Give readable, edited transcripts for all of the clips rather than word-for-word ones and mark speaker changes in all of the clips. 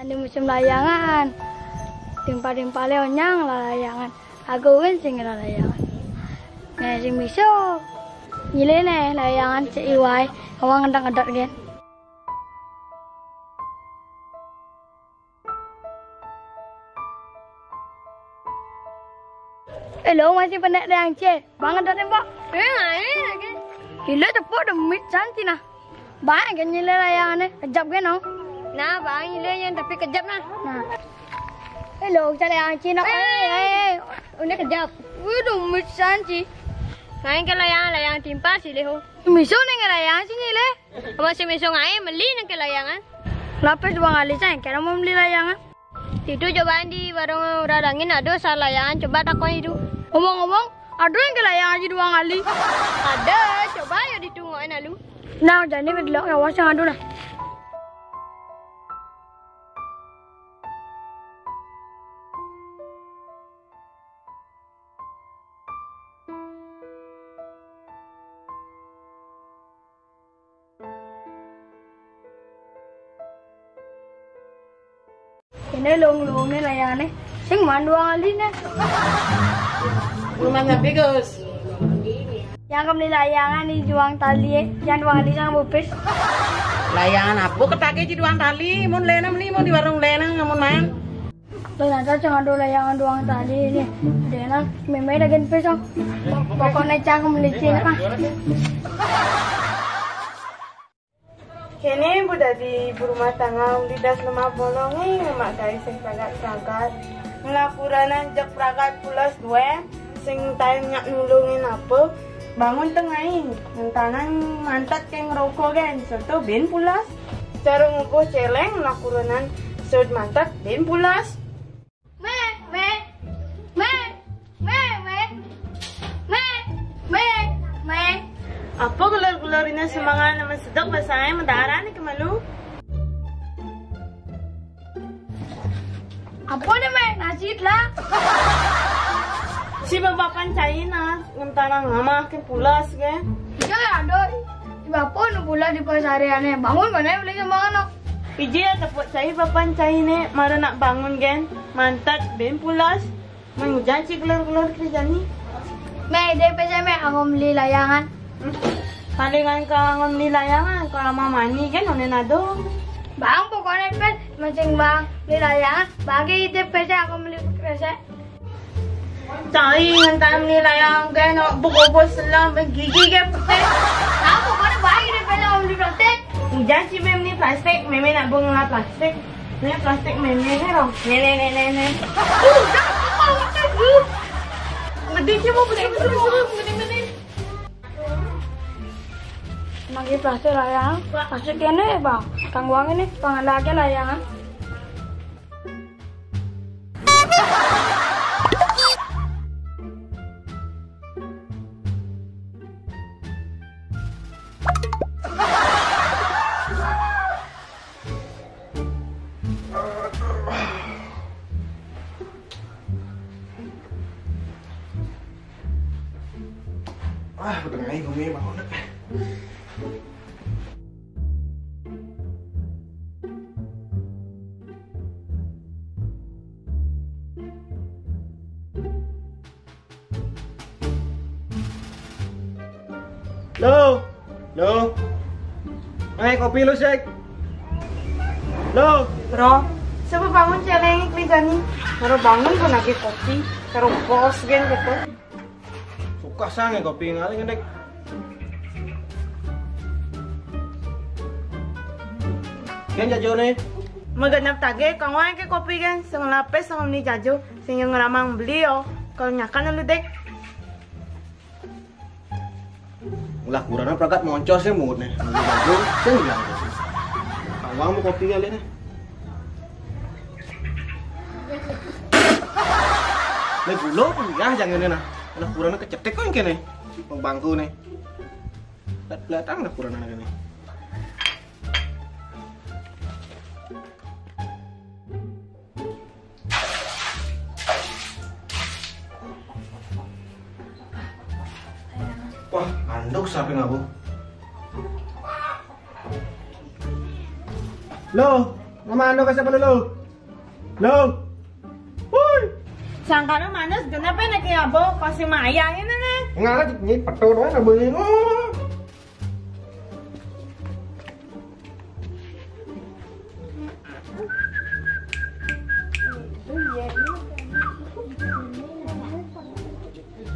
Speaker 1: Di musim layangan, timpa-timpa leonyang lah layangan. Aku kan sing layangan. Nah, sing miso nyile nih layangan iwai, awang ngendang-ngendang kan. Lo masih pendek yang C, banget dari Pak. Lagi. Gila cepet demit cantik nah. Banyak kan nyile layangannya, kejap kan no? Nah, bang nyilenya tapi kejap nah. Hello, cari yang Cina. Udah kejap. Waduh, demit cantik. Main ke layang timpa sih leho. Miso nih ke layang sih nyile. Masih miso ngai beli nih ke layangan. Lapis bang Ali saya kira mau beli layangan. Itu cobaan di warung radangin ada salah layangan coba takon itu. Ngomong-ngomong, ada yang ke layangan aja dua kali. Ada, coba ya ditungguin lalu. Nah, jadi bedlok ya wasang adu lah. Ini long nih layangannya. Sing mandu kali nih.
Speaker 2: Rumahnya bagus.
Speaker 1: Yang kembali layangan di juang tali, yang dua kali sama bupis.
Speaker 2: Layangan apa ketake di duang tali? Mun lena beli mau di warung lena ngamun main.
Speaker 1: Lo nanti jangan dulu layangan duang tali ini. Dena memang lagi pisau. Pokoknya jangan kembali sini mah.
Speaker 3: Kini budak di rumah tangga di das lemah bolongi mak dari sing pragat ngelakuran jak pragat pulas dua sing tanya nulungin apa bangun tengahin ngentanan mantat keng rokok kan serta ben pulas cara ngukuh celeng ngelakuran sud mantat ben pulas apa gelar-gelarnya semangat nama sedap bahasanya mendarah nih kemalu
Speaker 1: Apa nih nasi lah?
Speaker 3: si bapak China ngentara ngamah ke pulas ke
Speaker 1: Ya ada. Bapak nu pula di pasariannya bangun mana beli sama anak.
Speaker 3: iji ya dapat saya bapak China mara nak bangun gen mantat ben pulas mengujan si gelar-gelar kerja nih
Speaker 1: DP saya aku beli layangan.
Speaker 3: palingan ka ngomni layangan kalau mama ni kan onen ado
Speaker 1: Bang pokoknya kan macam bang beli layangan bagi DP saya aku beli kerja.
Speaker 3: cai ngantam ni layangan kan bukobos selam gigi ke putih
Speaker 1: Nah pokoknya bagi DP saya aku beli plastik.
Speaker 3: hujan si mem ni plastik meme nak bunga plastik ni plastik meme ni loh ne Gede sih mau bener-bener
Speaker 1: Nagi plastik layangan. Plastik ini bang. Kang uang ini pengalahnya layangan.
Speaker 4: Udah ngai bumi bangun. Lo, kopi lu sek. Lo,
Speaker 3: Bro, coba bangun celeng kerja nih. Kalau bangun pun lagi kopi, kalau bos gen gitu.
Speaker 4: suka sange kopi ngali ngendek. Kan jajo nih.
Speaker 3: Maganap tage, kang wae ke kopi kan, sing lapis sing ni jajo, sing yang ngeramang beli yo. Kalau nyakan lu dek.
Speaker 4: Ulah kurang prakat moncos sih mood nih. Jajo, sing bilang. Awang mau kopi kali nih. Nih bulo pun ya jangan nih nah. Ulah kurang kecetek kok kene. Bangku nih. Belakang lah kurang nih. Wah, anduk sampai ngabu. Lo, Ngomano ka sa palulog? Lo. Hoy.
Speaker 3: Sangka na manas, ganap ay nagkiyabo kasi maayayan na na.
Speaker 4: Ngara ni pato doy na beli ngo.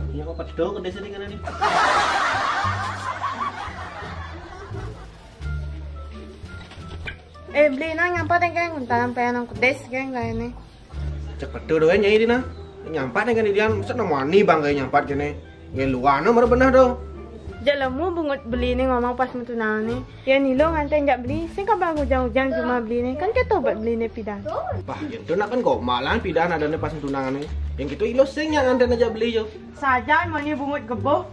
Speaker 4: Iya kok pato ke desa ni kana ni.
Speaker 3: Beli na nyampat ang kaya kung talang paya ng kudes kaya gaya ni.
Speaker 4: Cek pato doy nyai dina. Nyampat kan dian masa namani bang kaya nyampat kene. Ngai luana mar benah do.
Speaker 3: Jalan mo bungot beli ni ngomong pas mutunan ni. Yan nilo ngantay nggak beli. Sing ka bago jang-jang cuma beli ni. Kan kita buat beli ni pidan.
Speaker 4: Pah, yang tu nak kan kok malan pidan ada ni pas tunangan ni. Yang gitu ilo sing yang anda aja beli yo.
Speaker 3: Saja mau ni bungot gebo.